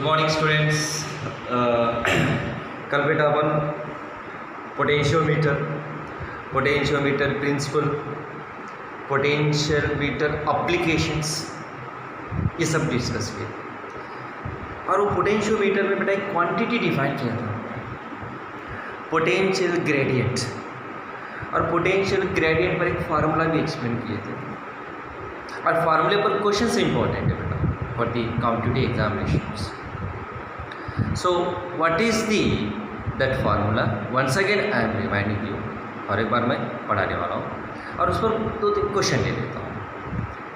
Morning students. कल बेटा अपन potentiometer principal, potentiometer applications, ये सब डिस्कस किए। और वो पोटेंशियोमीटर में बेटा एक क्वांटिटी डिफाइन किया था, पोटेंशियल ग्रेडियंट, और पोटेंशियल ग्रेडियंट पर एक फार्मूला भी एक्सप्लेन किए थे। और फार्मूले पर क्वेश्चन से इंपॉर्टेंट है बेटा for the competitive examinations. So what is the that formula, once again I am reminding you, और एक बार मैं पढ़ाने वाला हूँ और उस पर 2-3 क्वेश्चन ले लेता हूँ,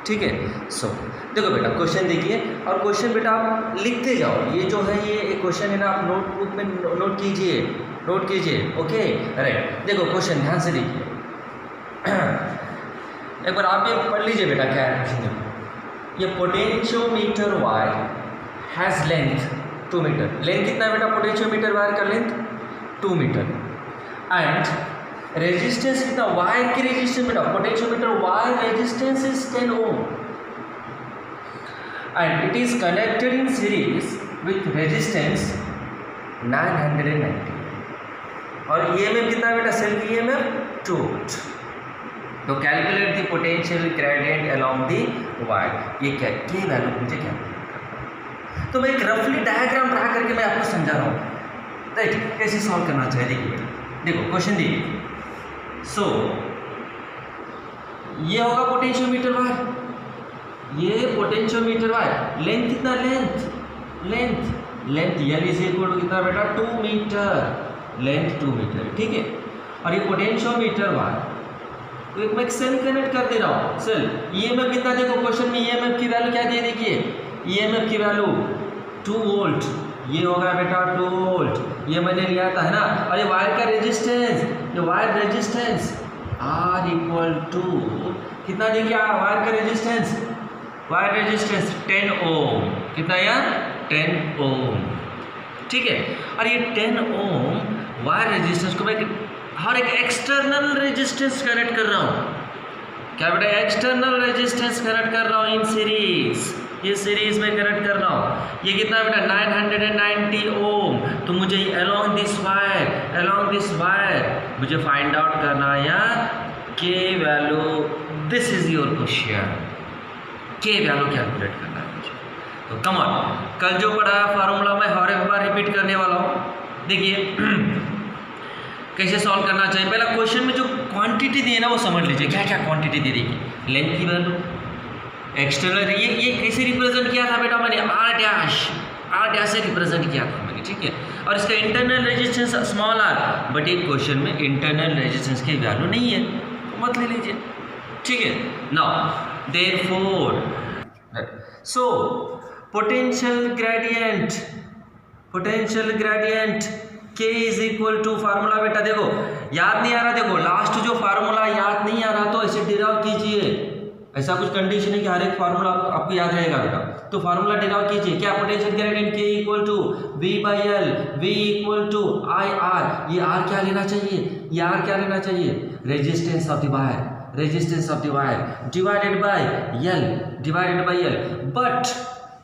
ठीक है। सो देखो बेटा क्वेश्चन देखिए, और क्वेश्चन बेटा आप लिखते जाओ। ये जो है ये क्वेश्चन है ना, आप नोटबुक में नोट कीजिए, ओके राइट। देखो क्वेश्चन ध्यान से देखिए, एक बार आप ये पढ़ लीजिए बेटा क्या है क्वेश्चन। ये potentiometer wire has length 2 metre. Length कितना है बेटा पोटेंशियोमीटर वायर का? Length 2 metre. एंड रेजिस्टेंस कितना? वायर की रेजिस्टेंस बेटा, potentiometer wire resistance is 10 ohm and it is connected in series with resistance 990। और ईएमएफ कितना है बेटा? Self EMF 2 volt. तो calculate the potential gradient along the wire. ये क्या के वैल्यू मुझे क्या, तो मैं एक रफली डायग्राम ड्रा करके मैं आपको समझा रहा हूँ, राइट, कैसे सॉल्व करना चाहिए। देखिए देखो क्वेश्चन देखिए। सो ये होगा पोटेंशियोमीटर वायर, ये पोटेंशियोमीटर वायर। लेंथ कितना? Length L is equal to कितना बेटा? 2 मीटर। लेंथ 2 मीटर, ठीक है। और ये पोटेंशियोमीटर वायर, तो एक मैं सेल कनेक्ट कर दे रहा हूँ। सेल ईएमएफ कितना? देखो क्वेश्चन में ईएमएफ की वैल्यू क्या दे, देखिए ईएमएफ की वैल्यू 2 वोल्ट। ये होगा बेटा 2 वोल्ट, ये मैंने लिया था, है ना। और ये वायर का रेजिस्टेंस, ये wire resistance R equal to कितना? देखिए वायर का रेजिस्टेंस, 10 ओम। कितना यार? 10 ओम, ठीक है। और ये 10 ओम वायर रेजिस्टेंस को मैं हर एक एक्सटर्नल रेजिस्टेंस कनेक्ट कर रहा हूँ। क्या बेटा? एक्सटर्नल रेजिस्टेंस कनेक्ट कर रहा हूँ इन सीरीज, ये सीरीज में कनेक्ट कर रहा हूँ। ये कितना बेटा? 990 ओम। तो मुझे अलोंग दिस वायर मुझे फाइंड आउट करना है यार के value. This is your question, के वैल्यू कैलकुलेट करना है मुझे। तो कम ऑन, कल जो पढ़ा फार्मूला मैं हर एक बार रिपीट करने वाला हूँ। देखिए कैसे सॉल्व करना चाहिए। पहला क्वेश्चन में जो क्वांटिटी दी है ना वो समझ लीजिए, क्या क्या क्वांटिटी दी देखिए। लेंथ की वैल्यू, एक्सटर्नल, ये कैसे रिप्रेजेंट किया था बेटा मैंने? आर डैश से रिप्रेजेंट किया था मैंने, ठीक है। और इसका internal resistance small R, but एक क्वेश्चन में इंटरनल रेजिस्टेंस की वैल्यू नहीं है, तो मत ले लीजिए, ठीक है। Now therefore so potential gradient K is equal to formula बेटा देखो याद नहीं आ रहा, देखो लास्ट जो फार्मूला याद नहीं आ रहा तो ऐसे डिराइव कीजिए। ऐसा कुछ कंडीशन है कि हर एक फार्मूला आपको याद रहेगा बेटा, तो फार्मूला डिराइव कीजिए। क्या? Potential gradient K equal to V/L, V equal to IR। ये R क्या लेना चाहिए? ये R क्या लेना चाहिए? Resistance of the wire divided by L।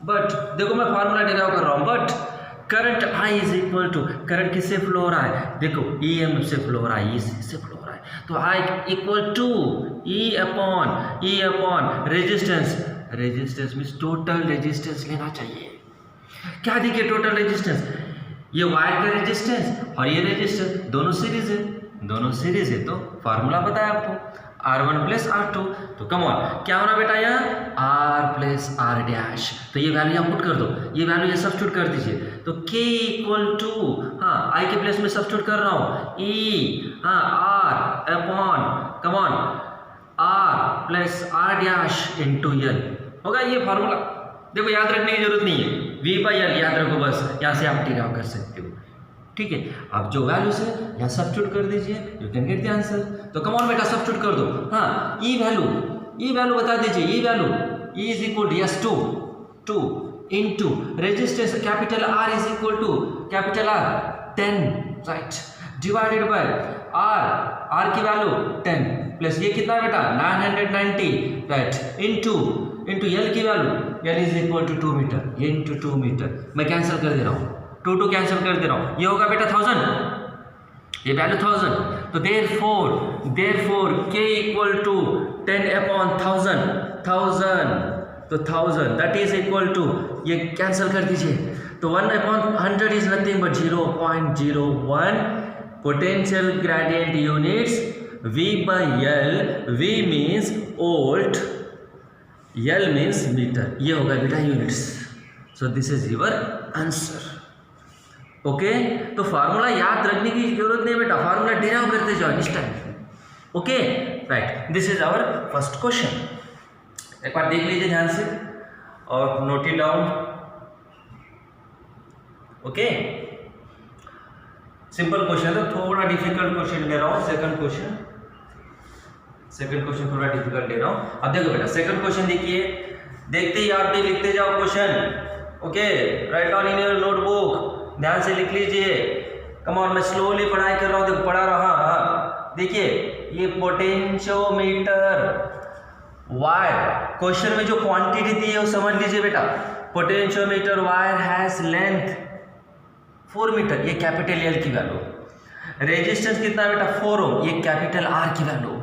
But देखो मैं फार्मूला डिराइव कर रहा हूँ, but current I is equal to, current किससे फ्लो हो रहा है? देखो EMF से फ्लो हो रहा है, इससे फ्लो हो रहा है, तो I equal to E upon resistance means total resistance लेना चाहिए। क्या देखिए टोटल रेजिस्टेंस, ये वायर का रेजिस्टेंस और ये रेजिस्टेंस दोनों सीरीज है, तो फार्मूला पता है आपको R1 प्लस R2। तो कम ऑन क्या होना बेटा यहाँ? R plus R dash. तो ये वैल्यू आप पुट कर दो, ये वैल्यू ये सब्स्टिट्यूट कर दीजिए। तो K इक्वल टू, हाँ I के प्लेस में सब्स्टिट्यूट कर रहा हूँ E, हाँ R upon come on R plus R dash into L होगा ये फार्मूला। देखो याद रखने की जरूरत नहीं है, V/L याद रखो बस, यहाँ से आप डिराइव कर सकते हो, ठीक है। अब जो वैल्यूज है यहाँ सब्स्टिट्यूट कर दीजिए, you can get the answer. तो कम ऑन बेटा सब्स्टिट्यूट कर दो। हाँ ई वैल्यू बता दीजिए, E value E is equal to is 2 into resistance capital R is equal to capital R 10, right, divided by R की वैल्यू 10 प्लस ये कितना बेटा 990, राइट, इनटू इंटू एल की value, L is equal to 2 metre, ये into 2 metre, मैं cancel कर दे रहा हूँ, 2 कैंसिल कर दे रहा हूँ, ये होगा बेटा 1000, ये वैल्यू 1000, तो देयरफॉर k इक्वल टू 10/1000, 1000, तो 1000 दैट इज इक्वल टू, ये कैंसिल कर दीजिए, तो 1/100 is nothing but 0.01 potential gradient units V by L, V means volt, L means meter, ये होगा बेटा units. So this is your answer. Okay, तो formula याद रखने की जरूरत नहीं बेटा, फार्मूला डिराइव करते जाओ इस time. Okay right, this is our first question. एक बार देख लीजिए ध्यान से और note it down. Okay, simple question है, थोड़ा डिफिकल्ट क्वेश्चन ले रहा हूँ। सेकंड क्वेश्चन थोड़ा डिफिकल्ट ले रहा हूँ। अब देखो बेटा सेकंड क्वेश्चन देखिए, देखते ही आप भी लिखते जाओ question. Okay, write down in your notebook, ध्यान से लिख लीजिए। कम ऑन, मैं स्लोली पढ़ाई कर रहा हूँ, देखो पढ़ा रहा। देखिए ये पोटेंशियोमीटर वायर, क्वेश्चन में जो क्वांटिटी दी है वो समझ लीजिए बेटा। Potentiometer wire has length 4 metre, ये कैपिटल एल की वैल्यू। रेजिस्टेंस कितना है बेटा 4 ओम, ये कैपिटल आर की वैल्यू।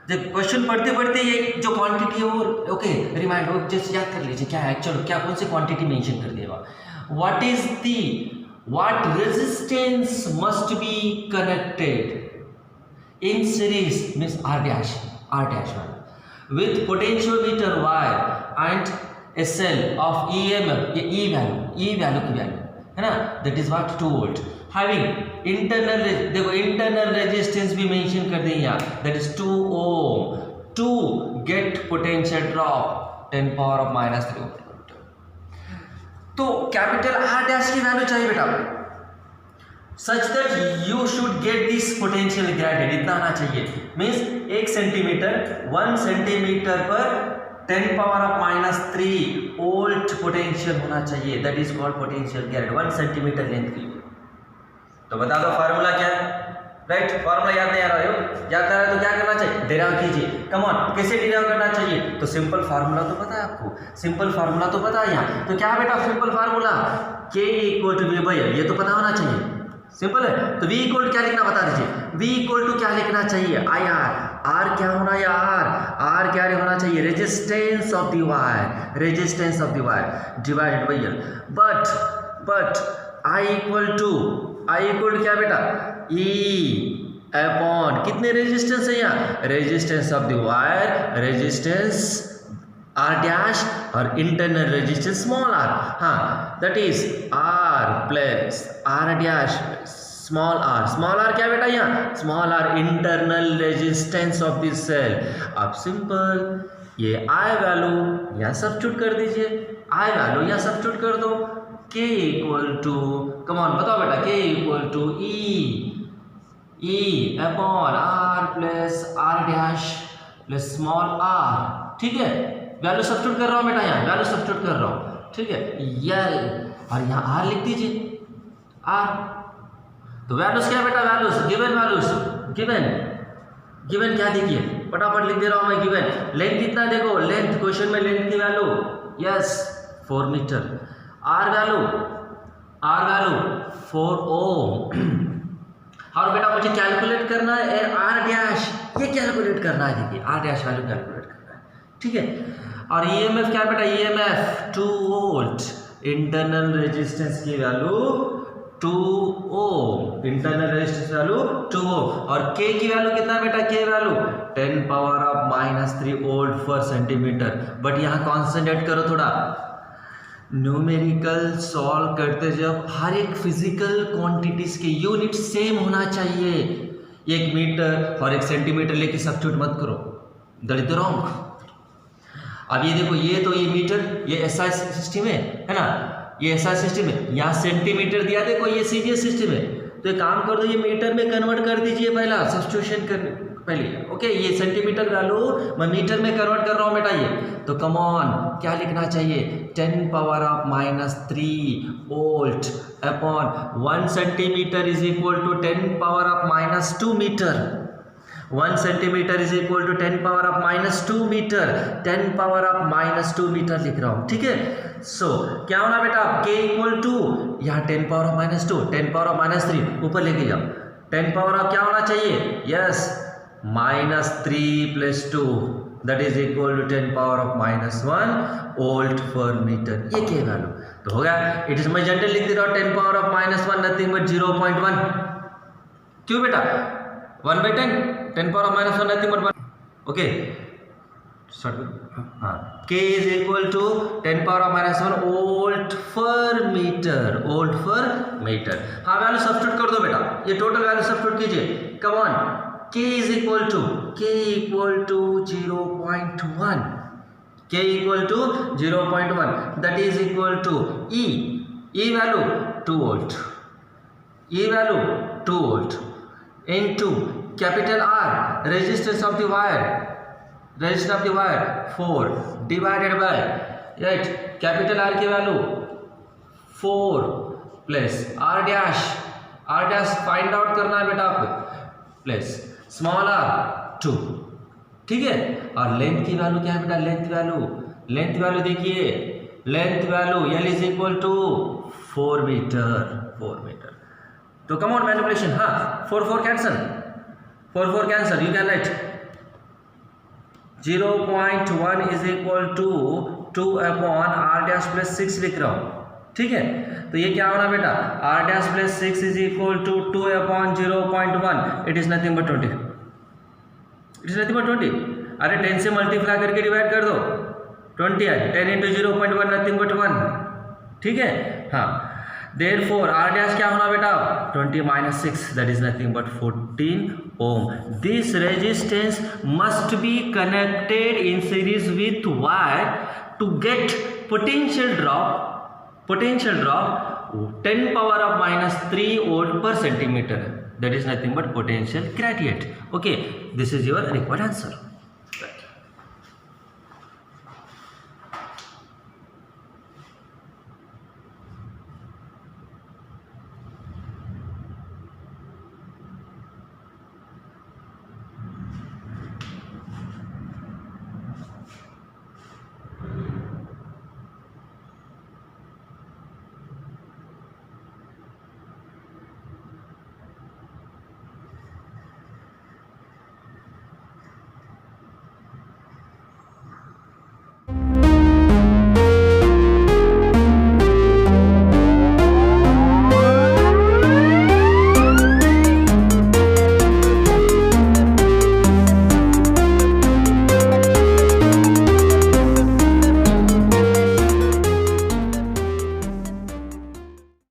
जब क्वेश्चन पढ़ते पढ़ते ये जो क्वांटिटी है वो ओके रिमाइंड हो, जैसे याद कर लीजिए क्या है, चलो क्या कौन सी क्वांटिटी मेंशन कर दिएगा। What resistance must be connected in series means R dash with potentiometer wire and a cell of EMF, ये ई वैल्यू की वैल्यू है ना, that is what 2 volt having internal, देखो इंटरनल रेजिस्टेंस भी mention कर दें यहाँ, that is 2 ohm to get potential drop 10⁻³ volt. तो कैपिटल आर डैश की वैल्यू चाहिए बेटा, such that you should get this potential gradient, इतना आना चाहिए। मीन्स 1 सेंटीमीटर पर 10⁻³ वोल्ट पोटेंशियल होना चाहिए, that is called potential gradient 1 centimetre length के लिए। तो बता दो फार्मूला क्या है, राइट? फार्मूला याद नहीं आ रहा हो, याद आ रहा है तो क्या करना चाहिए, डिराइव कीजिए। कम ऑन, कैसे डिराइव करना चाहिए, तो सिंपल फार्मूला तो पता है आपको, सिंपल फार्मूला तो पता है यहाँ। तो क्या बेटा simple formula, K equal to V by L, ये तो पता होना चाहिए, सिंपल है। तो V इक्वल क्या लिखना बता दीजिए, V इक्वल टू क्या लिखना चाहिए, IR क्या होना है, R क्या होना चाहिए, resistance of the wire divided by L। But I equal to क्या बेटा, E अपॉन कितने रेजिस्टेंस है यहाँ, resistance of the wire, resistance R dash और इंटरनल रेजिस्टेंस स्मॉल r, हाँ that is R plus R dash small r क्या बेटा यहाँ, small r internal resistance of this cell. अब सिंपल ये I वैल्यू यहाँ सब्स्टिट्यूट कर दीजिए, I वैल्यू यहाँ सब्स्टिट्यूट कर दो, K equal to, come on बताओ बेटा, K equal to E upon R plus R dash plus small r, ठीक है। वैल्यू सब्स्टिट्यूट कर रहा हूँ बेटा, यहाँ वैल्यू सब्स्टिट्यूट कर रहा हूँ, ठीक है। L और यहाँ R लिख दीजिए, R। तो वैल्यूज क्या बेटा, गिवन क्या देखिए, फटाफट लिख दे रहा हूँ मैं, गिवन लेंथ कितना देखो, लेंथ क्वेश्चन में लेंथ की value is 4 metre, R value 4 ohm. और बेटा मुझे कैलकुलेट करना है R डैश, ये कैलकुलेट करना है, देखिए R डैश वैल्यू कैलकुलेट करना है, ठीक है। और EMF क्या बेटा, EMF 2 वोल्ट, इंटरनल रेजिस्टेंस की वैल्यू 2 ओम, इंटरनल रेजिस्टेंस वैल्यू 2 ओम। और K की वैल्यू कितना है बेटा, K वैल्यू 10⁻³ वोल्ट पर सेंटीमीटर। बट यहाँ कॉन्सेंट्रेट करो थोड़ा, न्यूमेरिकल सॉल्व करते जब हर एक फिजिकल क्वांटिटीज के यूनिट सेम होना चाहिए। 1 मीटर और 1 सेंटीमीटर लेके सब्स्टिट्यूट मत करो, दैट इज द रॉन्ग। अब ये देखो, ये तो ये मीटर, ये SI सिस्टम है ना, ये SI सिस्टम है, यहाँ सेंटीमीटर दिया, देखो ये CGS सिस्टम है। तो एक काम कर दो, ये मीटर में कन्वर्ट कर दीजिए पहला, सब्स्टिट्यूशन करने पहले। ओके, ये सेंटीमीटर वैल्यू मैं मीटर में कन्वर्ट कर रहा हूँ बेटा, ये तो कम ऑन क्या लिखना चाहिए, 10⁻³ volt upon 1 centimetre is equal to 10⁻² metre. 1 centimetre is equal to 10 power of -2 metre, 10 power of -2 metre लिख रहा हूँ, ठीक है। सो क्या होना बेटा, k इक्वल टू यहाँ 10 पावर ऑफ -2, 10 पावर ऑफ -3 ऊपर लेके जाओ, 10 पावर ऑफ क्या होना चाहिए, is -3 + 2 that is equal to 10 power of -1 volt per metre. ये क्या वैल्यू तो हो गया। इट इज मैं जनरल लिख दे रहा हूँ 10 पावर ऑफ -1 नथिंग बट 0.1। क्यों बेटा 1/10, 10 power of -1 nothing but 1। Okay हाँ, k is equal to 10 power of -1 volt per metre, volt per metre. हाँ वैल्यू सब्स्टिट्यूट कर दो बेटा, ये टोटल वैल्यू सब्स्टिट्यूट कीजिए। Come on, k is equal to 0.1, k equal to 0.1 that is equal to e value 2 volt, e value 2 volt into capital R resistance of the wire, resistance of the wire 4 divided by right capital R की value 4 plus R dash find out करना है बेटा आपको, plus small r 2, ठीक है। और length की value क्या है बेटा, लेंथ वैल्यू देखिए, length value L is equal to 4 metre. तो कम ऑन मैनिपुलेशन, हाँ 4 cancel, 4 cancel, you can write 0.1 is equal to 2/r dash plus 6 लिख रहा हूँ, ठीक है। तो ये क्या होना बेटा, r dash plus 6 is equal to 2/0.1, it is nothing but 20, it is nothing but 20। अरे 10 से मल्टीप्लाई करके डिवाइड कर दो, 20 है, 10 इंटू 0.1 नथिंग बट 1, ठीक है। हाँ therefore r डैश क्या होना बेटा 20 - 6 that is nothing but 14 ohm। This resistance must be connected in series with wire to get potential drop 10 power of -3 volt per centimeter, that is nothing but potential gradient। Okay, this is your required answer।